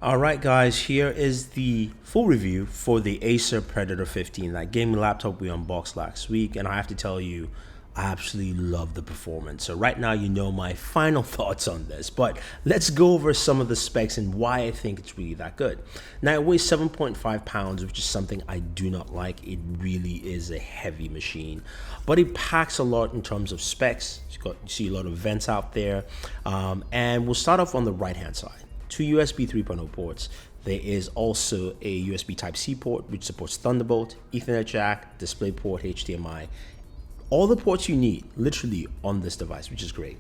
All right, guys, here is the full review for the Acer Predator 15, that gaming laptop we unboxed last week, and I have to tell you, I absolutely love the performance. So right now, you know my final thoughts on this, but let's go over some of the specs and why I think it's really that good. Now, it weighs 7.5 pounds, which is something I do not like. It really is a heavy machine, but it packs a lot in terms of specs. You see a lot of vents out there, and we'll start off on the right-hand side. Two USB 3.0 ports. There is also a USB Type-C port, which supports Thunderbolt, Ethernet jack, DisplayPort, HDMI. All the ports you need, literally, on this device, which is great.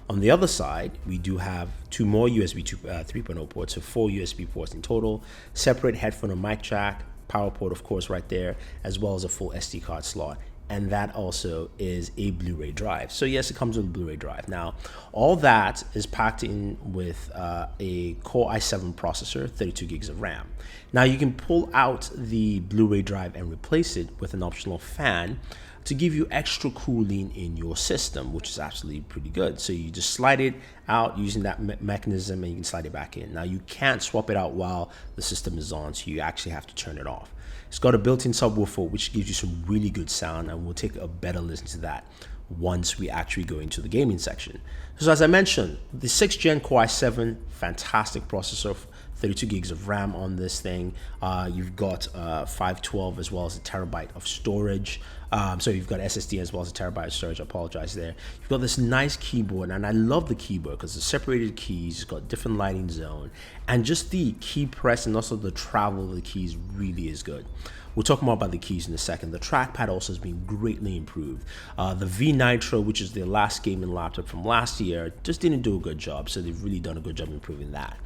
On the other side, we do have two more USB 3.0 ports, so 4 USB ports in total, separate headphone and mic jack, power port, of course, right there, as well as a full SD card slot. And that also is a Blu-ray drive. So yes, it comes with a Blu-ray drive. Now, all that is packed in with a Core i7 processor, 32 gigs of RAM. Now, you can pull out the Blu-ray drive and replace it with an optional fan to give you extra cooling in your system, which is absolutely pretty good. So you just slide it out using that mechanism and you can slide it back in. Now, you can't swap it out while the system is on, so you actually have to turn it off. It's got a built-in subwoofer, which gives you some really good sound, and we'll take a better listen to that once we actually go into the gaming section. So as I mentioned, the 6th Gen Core i7, fantastic processor, 32 gigs of RAM on this thing. You've got 512 as well as a terabyte of storage. So you've got SSD as well as a terabyte of storage. I apologize there. You've got this nice keyboard, and I love the keyboard because the separated keys, it's got different lighting zone, and just the key press and also the travel of the keys really is good. We'll talk more about the keys in a second. The trackpad also has been greatly improved. The V Nitro, which is the last gaming laptop from last year, just didn't do a good job, so they've really done a good job improving that.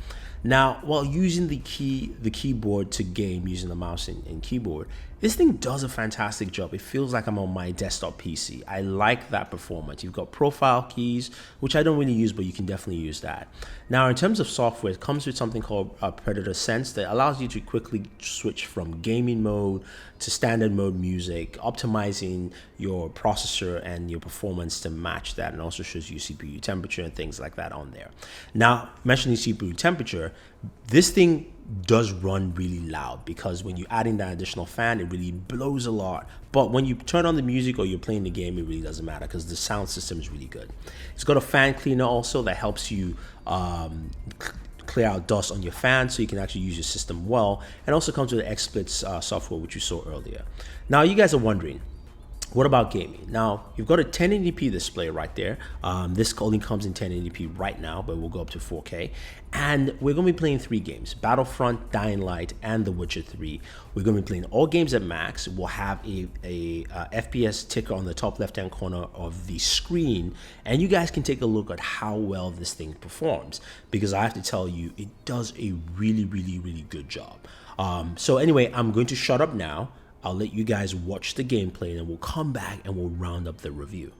Now, while using the keyboard to game using the mouse and keyboard, this thing does a fantastic job. It feels like I'm on my desktop PC. I like that performance. You've got profile keys, which I don't really use, but you can definitely use that. Now, in terms of software, it comes with something called Predator Sense that allows you to quickly switch from gaming mode to standard mode music, optimizing your processor and your performance to match that, and also shows you CPU temperature and things like that on there. Now, mentioning CPU temperature, this thing does run really loud because when you add in that additional fan, it really blows a lot. But when you turn on the music or you're playing the game, it really doesn't matter because the sound system is really good. It's got a fan cleaner also that helps you clear out dust on your fan so you can actually use your system well, and also comes with the XSplits software, which you saw earlier. Now, you guys are wondering, what about gaming? Now, you've got a 1080p display right there. This only comes in 1080p right now, but we'll go up to 4K. And we're going to be playing 3 games: Battlefront, Dying Light, and The Witcher 3. We're going to be playing all games at max. We'll have a FPS ticker on the top left-hand corner of the screen, and you guys can take a look at how well this thing performs, because I have to tell you, it does a really, really, really good job. So anyway, I'm going to shut up now. I'll let you guys watch the gameplay, and we'll come back and we'll round up the review.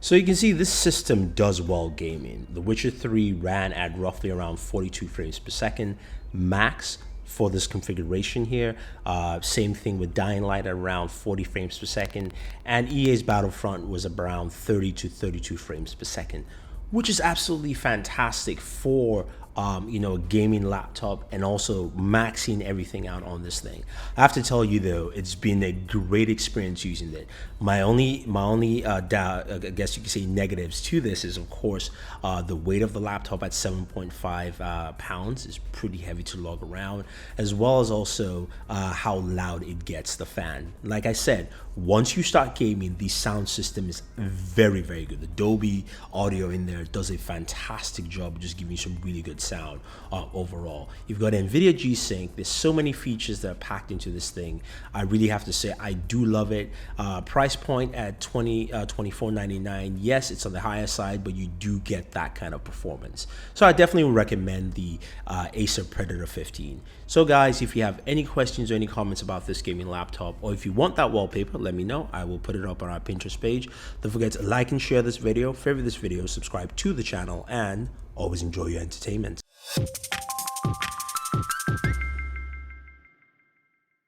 So you can see this system does well gaming. The Witcher 3 ran at roughly around 42 frames per second max for this configuration here. Same thing with Dying Light at around 40 frames per second, and EA's Battlefront was around 30 to 32 frames per second, which is absolutely fantastic for a gaming laptop, and also maxing everything out on this thing. I have to tell you though, it's been a great experience using it. My only doubt, I guess you could say negatives to this, is of course the weight of the laptop at 7.5 pounds is pretty heavy to lug around, as well as also how loud it gets, the fan. Like I said, once you start gaming, the sound system is very, very good. The Dolby audio in there does a fantastic job of just giving you some really good sound overall. You've got NVIDIA G-Sync. There's so many features that are packed into this thing. I really have to say I do love it. Price point at $24.99. Yes, it's on the higher side, but you do get that kind of performance. So I definitely would recommend the Acer Predator 15. So guys, if you have any questions or any comments about this gaming laptop, or if you want that wallpaper, let me know. I will put it up on our Pinterest page. Don't forget to like and share this video, favorite this video, subscribe to the channel, and always enjoy your entertainment.